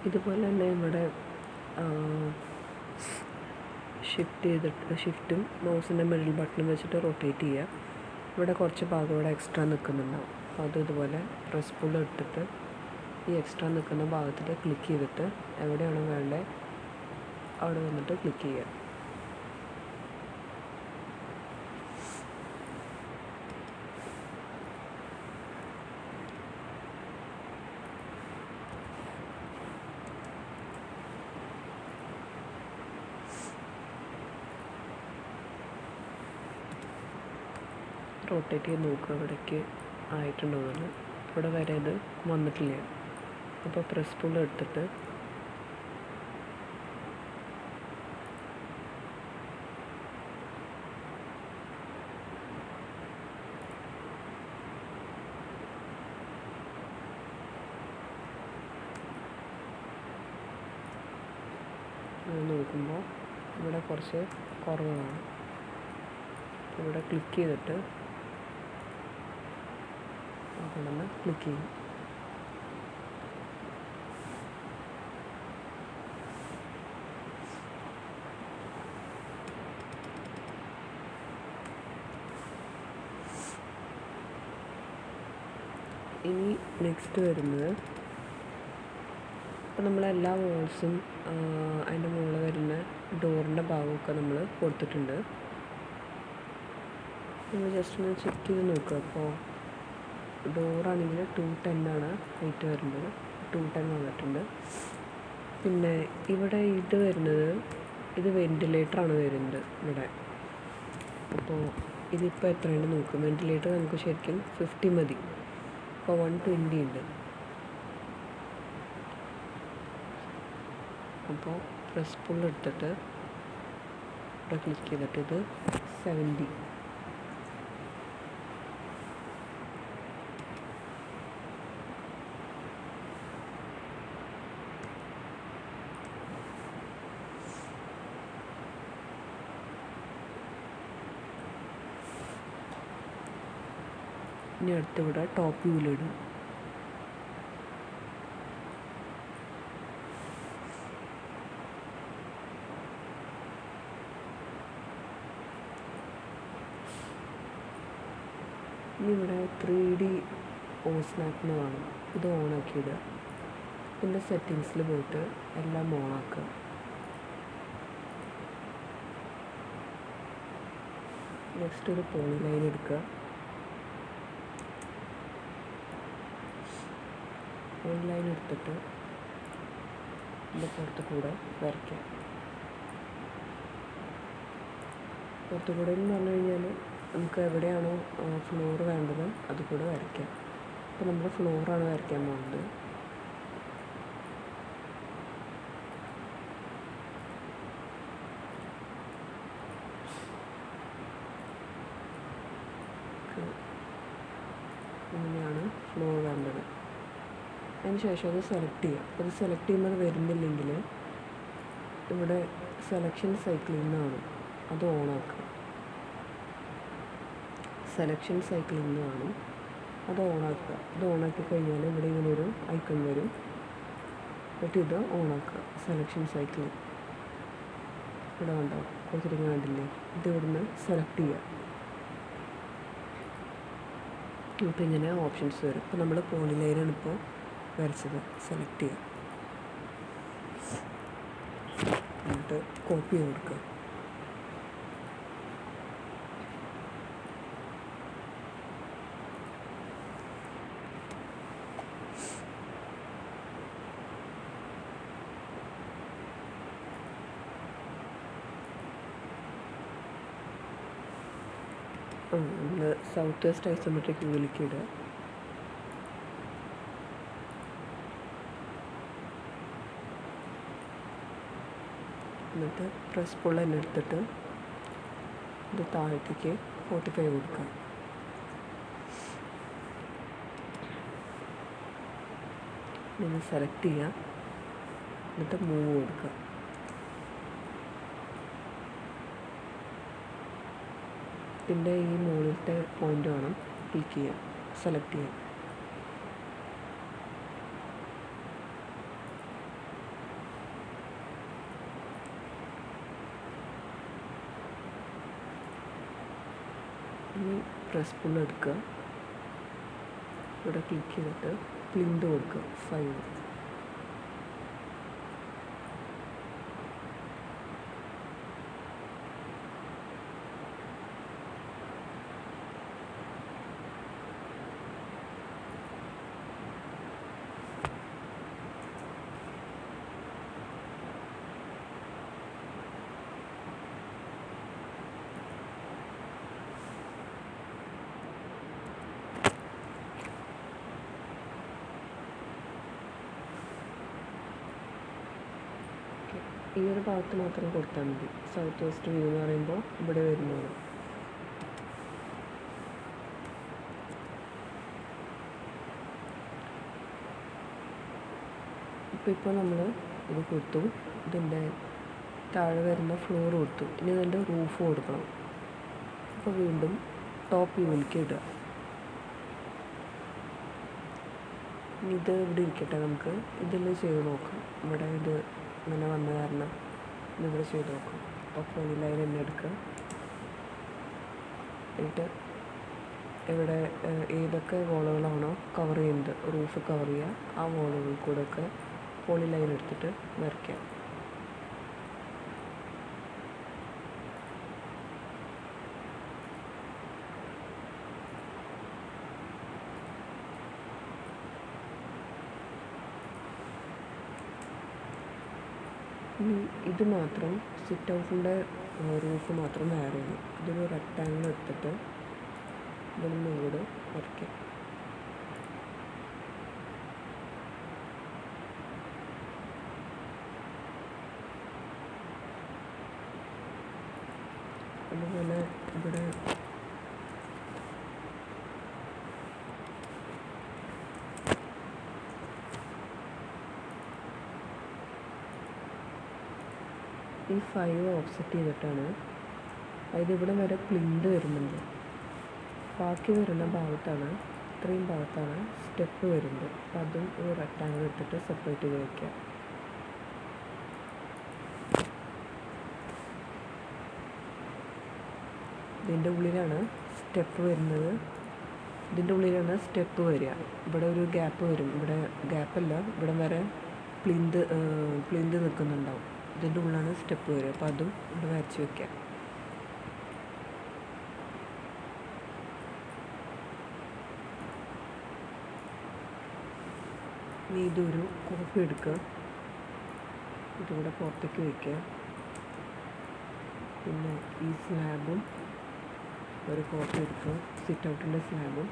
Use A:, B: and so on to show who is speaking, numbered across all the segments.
A: ഇതുപോലെ തന്നെ ഇവിടെ ഷിഫ്റ്റും മൗസിൻ്റെ മിഡിൽ ബട്ടണും വെച്ചിട്ട് റൊട്ടേറ്റ് ചെയ്യുക. ഇവിടെ കുറച്ച് ഭാഗം ഇവിടെ എക്സ്ട്രാ നിൽക്കുന്നുണ്ടാവും. അപ്പോൾ അത് ഇതുപോലെ പ്രസ് പുൾ എടുത്തിട്ട് ഈ എക്സ്ട്രാ നിൽക്കുന്ന ഭാഗത്തിൽ ക്ലിക്ക് ചെയ്തിട്ട് എവിടെയാണോ വേണ്ടത് അവിടെ വന്നിട്ട് ക്ലിക്ക് ചെയ്യുക. റൊട്ടേറ്റ് ചെയ്ത് നോക്കുക ഇവിടേക്ക് ആയിട്ടുണ്ടോയെന്ന്. ഇവിടെ വരെ ഇത് വന്നിട്ടില്ല. അപ്പോൾ പ്രസ് പുൾ എടുത്തിട്ട് നോക്കുമ്പോൾ ഇവിടെ കുറച്ച് കുറവാണ്. ഇവിടെ ക്ലിക്ക് ചെയ്തിട്ട് അവിടെ ക്ലിക്ക് ചെയ്യും. ഇനി നെക്സ്റ്റ് വരുന്നത്, ഇപ്പോൾ നമ്മളെല്ലാ വോൾസും അതിൻ്റെ മുകളിൽ വരുന്ന ഡോറിൻ്റെ ഭാഗമൊക്കെ നമ്മൾ കൊടുത്തിട്ടുണ്ട്. നമ്മൾ ജസ്റ്റ് ഒന്ന് ചെക്ക് ചെയ്ത് നോക്കുക. അപ്പോൾ ഡോറാണെങ്കിൽ 210 ആണ് ഹൈറ്റ് വരുന്നത്. 210 വന്നിട്ടുണ്ട്. പിന്നെ ഇവിടെ ഇത് വരുന്നത്, ഇത് വെൻറ്റിലേറ്ററാണ് വരുന്നത് ഇവിടെ. അപ്പോൾ ഇതിപ്പോൾ എത്രയുണ്ട് നോക്കും. വെൻറ്റിലേറ്റർ നമുക്ക് ശരിക്കും 50 മതി. ഇപ്പോൾ 120 ഉണ്ട്. അപ്പോൾ പ്രസ് പുൾ എടുത്തിട്ട് ഇവിടെ ക്ലിക്ക് ചെയ്തിട്ട് ഇത് 70. ഇനി അടുത്തിവിടെ ടോപ്പ് വ്യൂവിലിടും. ഇനി ഇവിടെ 3D ഓസ്നാപ്പ് എന്ന് കാണും. ഇത് ഓണാക്കിയിടുക. പിന്നെ സെറ്റിങ്സിൽ പോയിട്ട് എല്ലാം ഓണാക്കുക. നെക്സ്റ്റ് ഒരു പോളി ലൈൻ എടുക്കുക. പോളി ലൈൻ എടുത്തിട്ട് ഇതിൻ്റെ പുറത്ത് കൂടെ വരയ്ക്കാം. പുറത്ത് കൂടെ എന്ന് പറഞ്ഞു കഴിഞ്ഞാൽ നമുക്ക് എവിടെയാണോ ഫ്ലോർ വേണ്ടത് അത് കൂടെ വരയ്ക്കാം. അപ്പോൾ നമ്മൾ ഫ്ലോറാണ് വരയ്ക്കാൻ പോകുന്നത്. ഇങ്ങനെയാണ് ഫ്ലോർ വേണ്ടത്. അതിന് ശേഷം അത് സെലക്ട് ചെയ്യുക. അപ്പോൾ അത് സെലക്ട് ചെയ്യുമ്പോൾ അത് വരുന്നില്ലെങ്കിൽ ഇവിടെ സെലക്ഷൻ സൈക്കിളിൽ നിന്നാണ് അത് ഓണാക്കുക. സെലക്ഷൻ സൈക്കിളിൽ നിന്നാണ് അത് ഓണാക്കുക. ഇത് ഓണാക്കി കഴിഞ്ഞാൽ ഇവിടെ ഇങ്ങനെ ഒരു ഐക്കൺ വരും. എന്നിട്ട് ഇത് ഓണാക്കുക. സെലക്ഷൻ സൈക്കിൾ ഇവിടെ ഉണ്ടാവും. കുറച്ചിട്ട് കണ്ടില്ലേ, ഇത് ഇവിടുന്ന് സെലക്ട് ചെയ്യുക. അപ്പോൾ ഇങ്ങനെ ഓപ്ഷൻസ് വരും. ഇപ്പോൾ നമ്മൾ പോളി ലൈനാണ് ഇപ്പോൾ വരച്ചത്. സെലക്ട് ചെയ്യുക. എന്നിട്ട് കോപ്പി ചെയ്ത് കൊടുക്കുക. നമ്മൾ സൗത്ത് വെസ്റ്റ് ഐസോമെട്രിക് വ്യൂവിലേക്ക് ഇടുക. എന്നിട്ട് പ്രസ് പുൾ തന്നെ എടുത്തിട്ട് ഇത് താഴത്തേക്ക് 45 കൊടുക്കുക. ഇത് സെലക്ട് ചെയ്യുക. എന്നിട്ട് മൂവ് കൊടുക്കുക. ഇതിൻ്റെ ഈ മുകളിലത്തെ പോയിൻ്റ് വേണം ക്ലിക്ക് ചെയ്യാൻ, സെലക്ട് ചെയ്യാൻ. ഇനി പ്രസ് പുൾ എടുക്കുക, ഇവിടെ ക്ലിക്ക് ചെയ്തിട്ട് പ്ലിന്ത് കൊടുക്കുക 5. ഈ ഒരു ഭാഗത്ത് മാത്രം കൊടുത്താൽ മതി. സൗത്ത് വെസ്റ്റ് വ്യൂ എന്ന് പറയുമ്പോൾ ഇവിടെ വരുന്നത്. ഇപ്പോൾ നമ്മൾ ഇത് കൊടുത്തു, ഇതിൻ്റെ താഴെ വരുന്ന ഫ്ലോർ കൊടുത്തു. ഇനി ഇതിൻ്റെ റൂഫ് കൊടുക്കണം. അപ്പോൾ വീണ്ടും ടോപ്പ് വ്യൂവിലേക്ക് ഇടുക. ഇത് ഇവിടെ ഇരിക്കട്ടെ, നമുക്ക് ഇതിൽ ചെയ്ത് നോക്കാം. ഇവിടെ ഇത് ഇങ്ങനെ വന്ന കാരണം ഇതിവിടെ ചെയ്ത് നോക്കാം. അപ്പോൾ പോളിലൈൻ തന്നെ എടുക്കുക. എന്നിട്ട് ഇവിടെ ഏതൊക്കെ വോളുകളാണോ കവർ ചെയ്യുന്നത്, റൂഫ് കവർ ചെയ്യുക, ആ വോളുകളിൽ കൂടെ ഒക്കെ പോളിലൈൻ എടുത്തിട്ട് വരയ്ക്കാം. ഇനി ഇത് മാത്രം സിറ്റ് ഔട്ടിൻ്റെ റൂഫ് മാത്രം വേറെ ചെയ്യണം. ഇതൊരു റെക്റ്റാങ്കിൾ എടുത്തിട്ട് ഇതൊന്നും കൂടെ വരയ്ക്കാം. അതുപോലെ ഇവിടെ ഈ 5 ഓഫ്സെറ്റ് ചെയ്തിട്ടാണ്, അതായത് ഇവിടെ വരെ പ്ലിന്ത് വരുന്നുണ്ട്. ബാക്കി വരുന്ന ഭാഗത്താണ്, ഇത്രയും ഭാഗത്താണ് സ്റ്റെപ്പ് വരുന്നത്. അപ്പോൾ അതും ഒരു റെക്റ്റാങ്കിൾ എടുത്തിട്ട് സെപ്പറേറ്റ് ചെയ്ത് വയ്ക്കുക. ഇതിൻ്റെ ഉള്ളിലാണ് സ്റ്റെപ്പ് വരുന്നത്. ഇതിൻ്റെ ഉള്ളിലാണ് സ്റ്റെപ്പ് വരിക. ഇവിടെ ഒരു ഗ്യാപ്പ് വരും. ഇവിടെ ഗ്യാപ്പല്ല, ഇവിടെ വരെ പ്ലിന്ത് നിൽക്കുന്നുണ്ടാവും. ഇതിൻ്റെ ഉള്ളിലാണ് സ്റ്റെപ്പ് വരിക. അപ്പോൾ അതും ഇവിടെ വരച്ച് വയ്ക്കാം. ഇനി ഇതൊരു കോപ്പി എടുക്കുക, ഇതിവിടെ പുറത്തേക്ക് വയ്ക്കുക. പിന്നെ ഈ സ്ലാബും ഒരു കോപ്പി എടുക്കുക, സിറ്റ് ഔട്ടിൻ്റെ സ്ലാബും,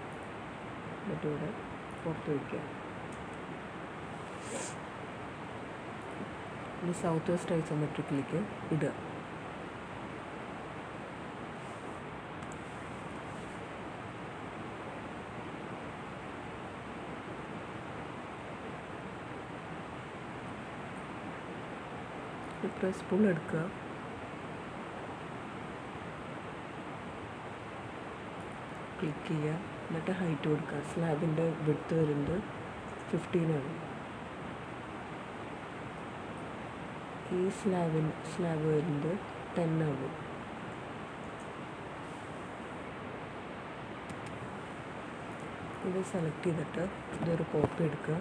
A: എന്നിട്ട് ഇവിടെ പുറത്ത് വയ്ക്കുക. ഇനി സൗത്ത് വെസ്റ്റ് ഐസോമെട്രിക്കിലേക്ക് ഇടുക. പ്രസ് പുൾ എടുക്കുക, ക്ലിക്ക് ചെയ്യുക, എന്നിട്ട് ഹൈറ്റ് കൊടുക്കുക. സ്ലാബിൻ്റെ വിഡ്ത്ത് വരുന്നത് 15 ആണ്. ഈ സ്ലാബ് വരുന്നത് 10 ആകും. ഇത് സെലക്ട് ചെയ്തിട്ട് ഇതൊരു കോപ്പി എടുക്കുക.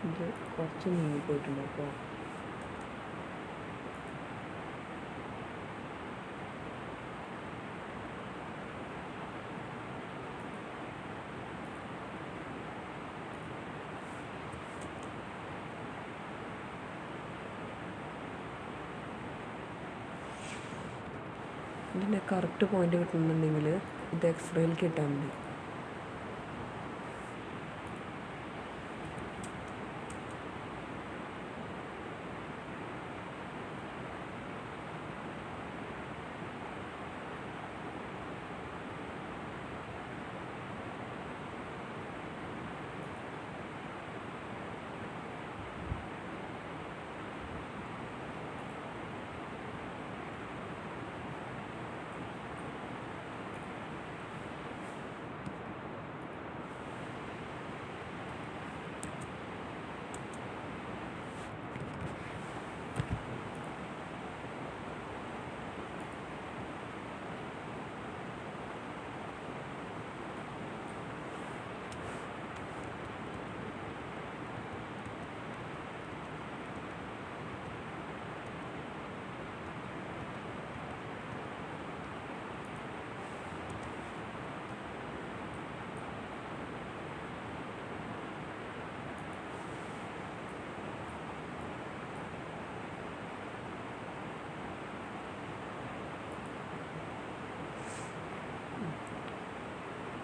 A: ഇത് കുറച്ച് നീങ്ങി പോയിട്ടുണ്ട്. അപ്പോൾ ഇതിൻ്റെ കറക്റ്റ് പോയിൻ്റ് കിട്ടണമെന്നുണ്ടെങ്കിൽ ഇത് എക്സ്റേയിലേക്ക് ഇട്ടാൽ മതി.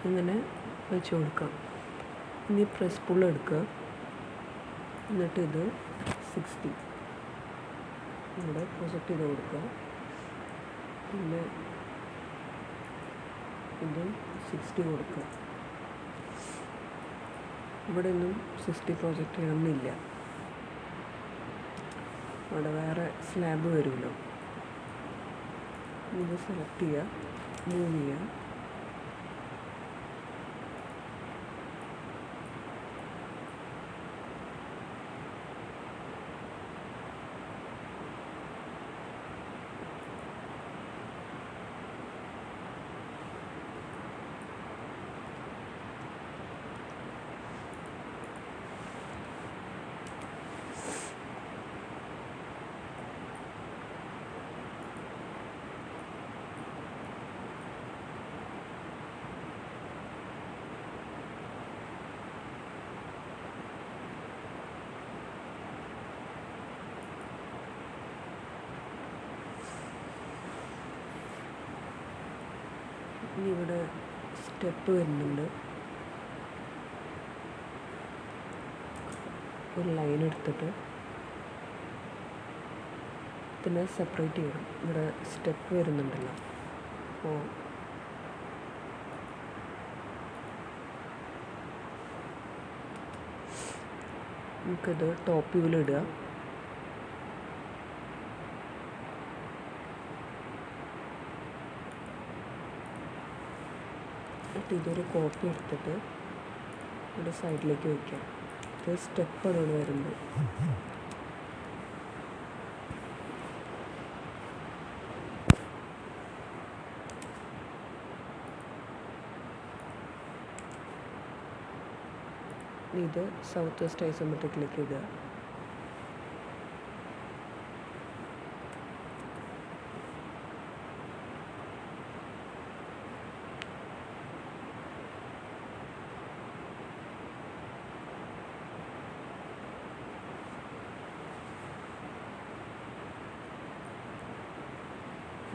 A: ഇങ്ങനെ വെച്ച് കൊടുക്കാം. ഇനി പ്രസ് പുൾ എടുക്കുക. എന്നിട്ട് ഇത് 60 ഇവിടെ പ്രൊജക്റ്റ് ചെയ്ത് കൊടുക്കുക. പിന്നെ ഇത് 60 കൊടുക്കുക. ഇവിടെ ഒന്നും 60 പ്രൊജക്റ്റ് ചെയ്യണമെന്നില്ല. അവിടെ വേറെ സ്ലാബ് വരുമല്ലോ. ഇത് സെലക്ട് ചെയ്യുക, മൂവ് ചെയ്യുക. ഇനി ഇവിടെ സ്റ്റെപ്പ് വരുന്നുണ്ട്. ഒരു ലൈൻ എടുത്തിട്ട് ഇതിനെ സെപ്പറേറ്റ് ചെയ്യണം. ഇവിടെ സ്റ്റെപ്പ് വരുന്നുണ്ടല്ലോ. അപ്പോൾ നമുക്കിത് ടോപ്പ് വ്യൂവിലിടുക. ഇതൊരു കോപ്പി എടുത്തിട്ട് ഇവിടെ സൈഡിലേക്ക് വയ്ക്കാം. ഇത് സ്റ്റെപ്പാണ് ഇവിടെ വരുന്നത്. ഇത് സൗത്ത് വെസ്റ്റ് ഐസോമെട്രിക്കിലേക്ക് ഇടുക.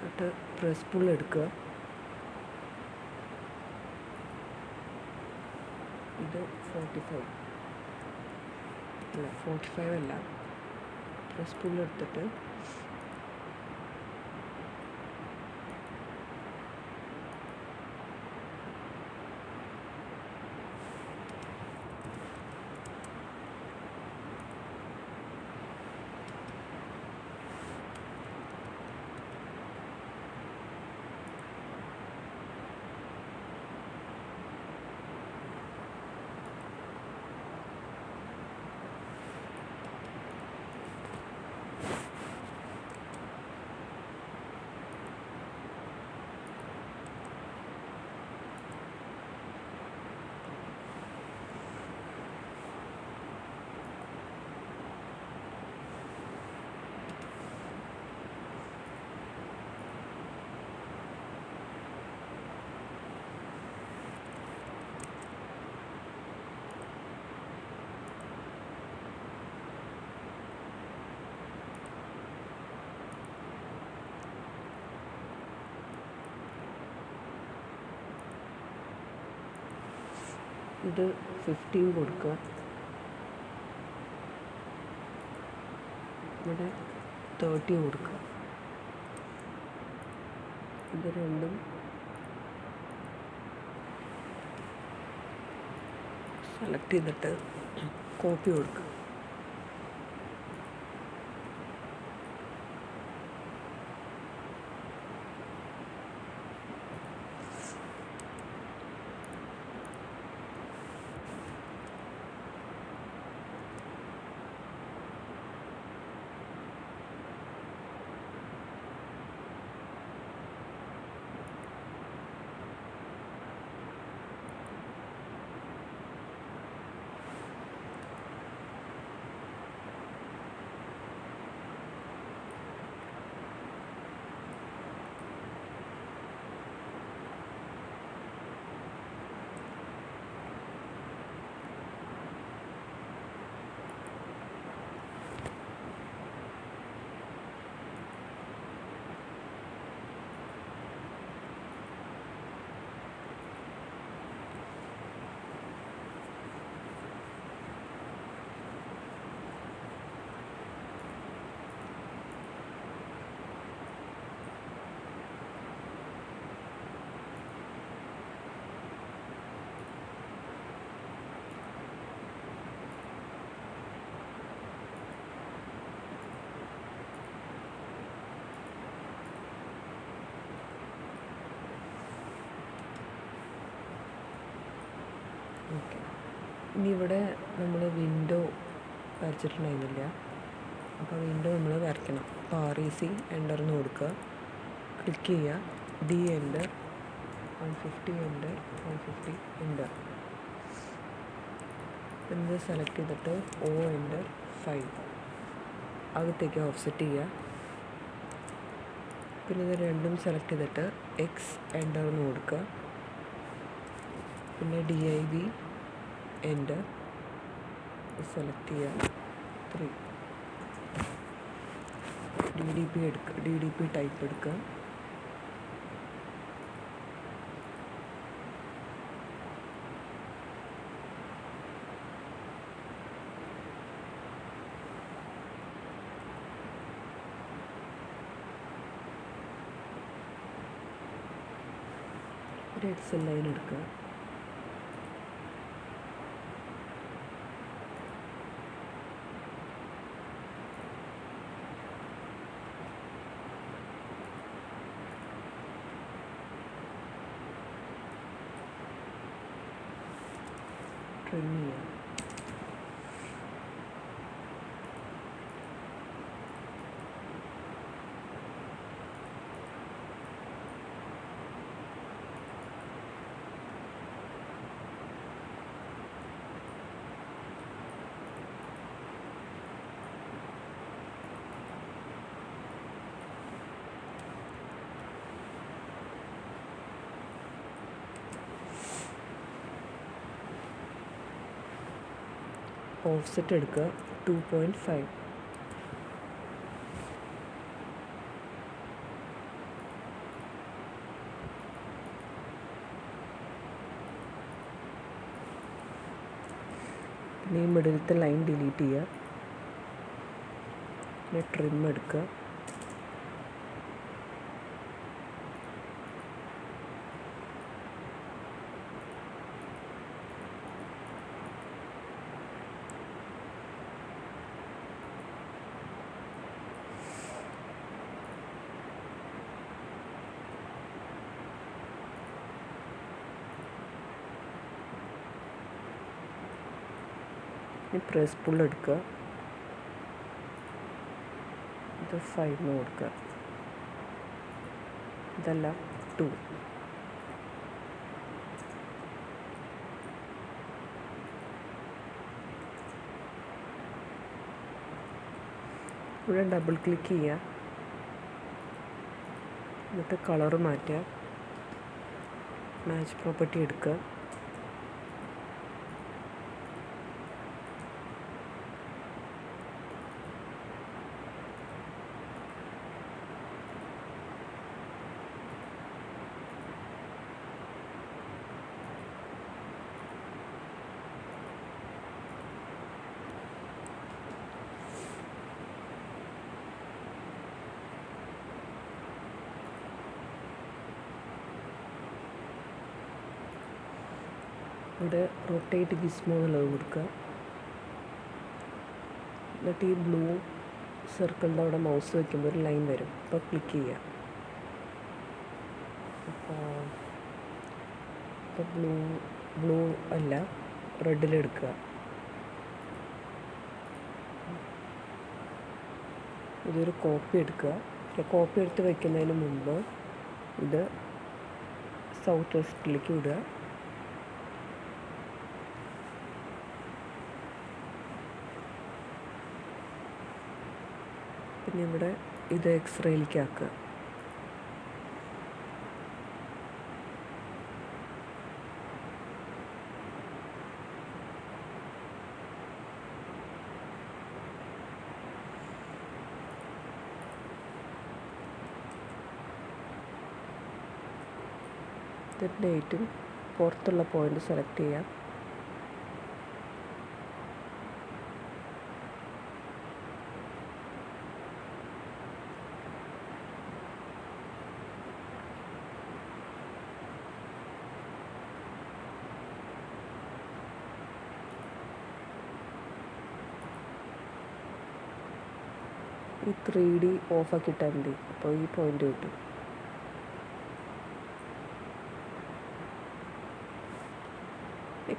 A: എന്നിട്ട് പ്രസ് പുൾ എടുക്കുക. ഇത് 45 അല്ല, 45 അല്ല. പ്രസ് പുൾ എടുത്തിട്ട് ഇത് 15 കൊടുക്കുക. ഇവിടെ 30 കൊടുക്കുക. ഇത് രണ്ടും സെലക്ട് ചെയ്തിട്ട് കോപ്പി കൊടുക്കുക. ഇനി ഇവിടെ നമ്മൾ വിൻഡോ വരച്ചിട്ടുണ്ടായിരുന്നില്ല, അപ്പോൾ വിൻഡോ നമ്മൾ വരയ്ക്കണം. അപ്പോൾ REC എൻ്റർ എന്ന് കൊടുക്കുക, ക്ലിക്ക് ചെയ്യുക, D എൻ്റർ, 150 എൻ്റർ, 150 എൻ്റർ. പിന്നെ സെലക്ട് ചെയ്തിട്ട് O എൻ്റർ 5 അകത്തേക്ക് ഓഫ്സെറ്റ് ചെയ്യുക. പിന്നെ ഇത് രണ്ടും സെലക്ട് ചെയ്തിട്ട് X എൻ്റർ എന്ന് കൊടുക്കുക. പിന്നെ DIV എൻ്റർ സെലക്ട് ചെയ്യുക, 3 DDP എടുക്കുക, DDP ടൈപ്പ് എടുക്കുക. ഒരു എക്സൽ ലൈൻ എടുക്കുക. ട്രിം ചെയ്യാം. ഓഫ്സെറ്റ് എടുക്കുക, 2.5. പിന്നെ ഈ മിഡിലത്തെ ലൈൻ ഡിലീറ്റ് ചെയ്യുക. പിന്നെ ട്രിം എടുക്കുക. ഇനി പ്രസ് പുൾ എടുക്കുക, ഇത് 5 എന്ന് കൊടുക്കുക, ഇതെല്ലാം 2. ഇവിടെ ഡബിൾ ക്ലിക്ക് ചെയ്യുക, എന്നിട്ട് കളറ് മാറ്റുക, മാച്ച് പ്രോപ്പർട്ടി എടുക്കുക. ഇവിടെ റൊട്ടേറ്റ് ഗിസ്മോ എന്നുള്ളത് കൊടുക്കുക. എന്നിട്ട് ഈ ബ്ലൂ സർക്കിളിൻ്റെ അവിടെ മൗസ് വയ്ക്കുമ്പോൾ ഒരു ലൈൻ വരും, അപ്പോൾ ക്ലിക്ക് ചെയ്യുക. അപ്പോൾ ബ്ലൂ അല്ല, റെഡിലെടുക്കുക. ഇതൊരു കോപ്പി എടുക്കുക. കോപ്പി എടുത്ത് വയ്ക്കുന്നതിന് മുമ്പ് ഇത് സൗത്ത് വെസ്റ്റിലേക്ക് വിടുക. പിന്നെ ഇവിടെ ഇത് എക്സ്റേയിലേക്ക് ആക്കുക. ഡേറ്റും പുറത്തുള്ള പോയിന്റ് സെലക്ട് ചെയ്യാം. ഈ 3D ഓഫാക്കിയിട്ടാൽ മതി, അപ്പോൾ ഈ പോയിന്റ് കിട്ടും.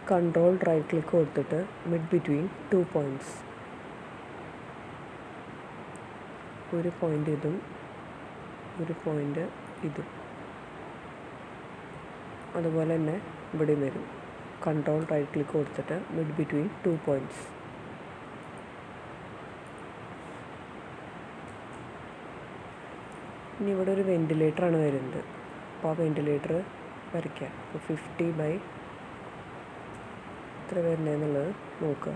A: കൺട്രോൾ റൈറ്റ് ക്ലിക്ക് കൊടുത്തിട്ട് മിഡ് ബിറ്റ്വീൻ 2 പോയിൻറ്റ്സ്, ഒരു പോയിൻ്റ് ഇതും ഒരു പോയിൻ്റ് ഇതും, അതുപോലെ തന്നെ ഇവിടെയും വരും. കൺട്രോൾ റൈറ്റ് ക്ലിക്ക് കൊടുത്തിട്ട് മിഡ് ബിറ്റ്വീൻ 2 പോയിൻറ്റ്സ്. ഇനി ഇവിടെ ഒരു വെൻറ്റിലേറ്ററാണ് വരുന്നത്. അപ്പോൾ ആ വെൻറ്റിലേറ്റർ വരയ്ക്കുക. അപ്പോൾ 50 എത്ര വരുന്നതെന്നുള്ളത് നോക്കുക.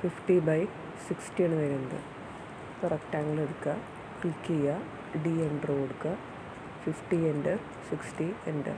A: 50/60 ആണ് വരുന്നത്. ഇപ്പോൾ റെക്റ്റാങ്കിൾ എടുക്കുക, ക്ലിക്ക് ചെയ്യുക, ഡി എൻ്റർ കൊടുക്കുക, 50 എൻ്റർ, 60 എൻ്റർ.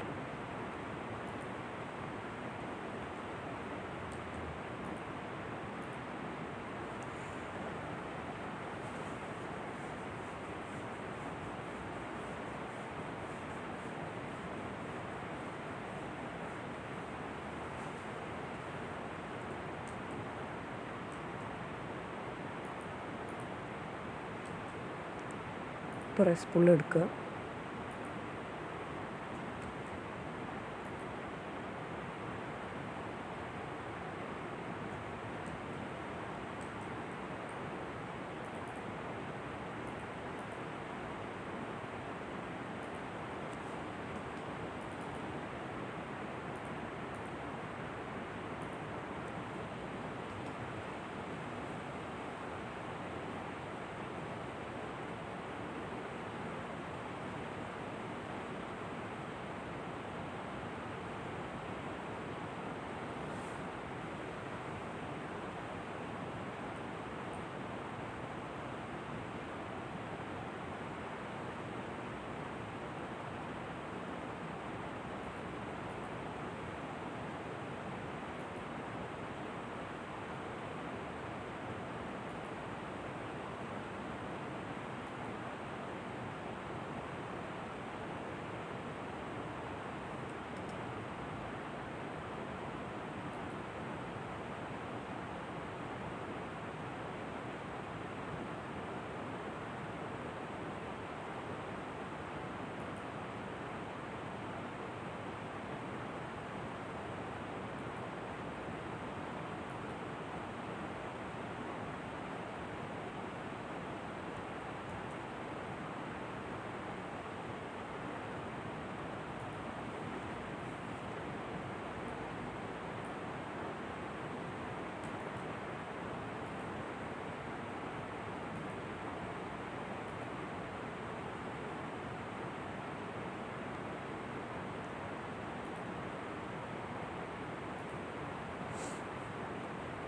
A: പ്രസ് പുൾ എടുക്കുക,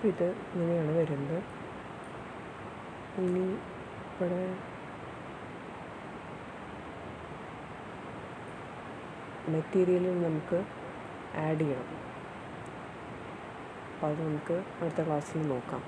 A: ഇത് ഇങ്ങനെയാണ് വരുന്നത്. ഇനി ഇവിടെ മെറ്റീരിയൽ നമുക്ക് ആഡ് ചെയ്യണം. അപ്പോൾ അത് നമുക്ക് അടുത്ത ക്ലാസ്സിൽ നോക്കാം.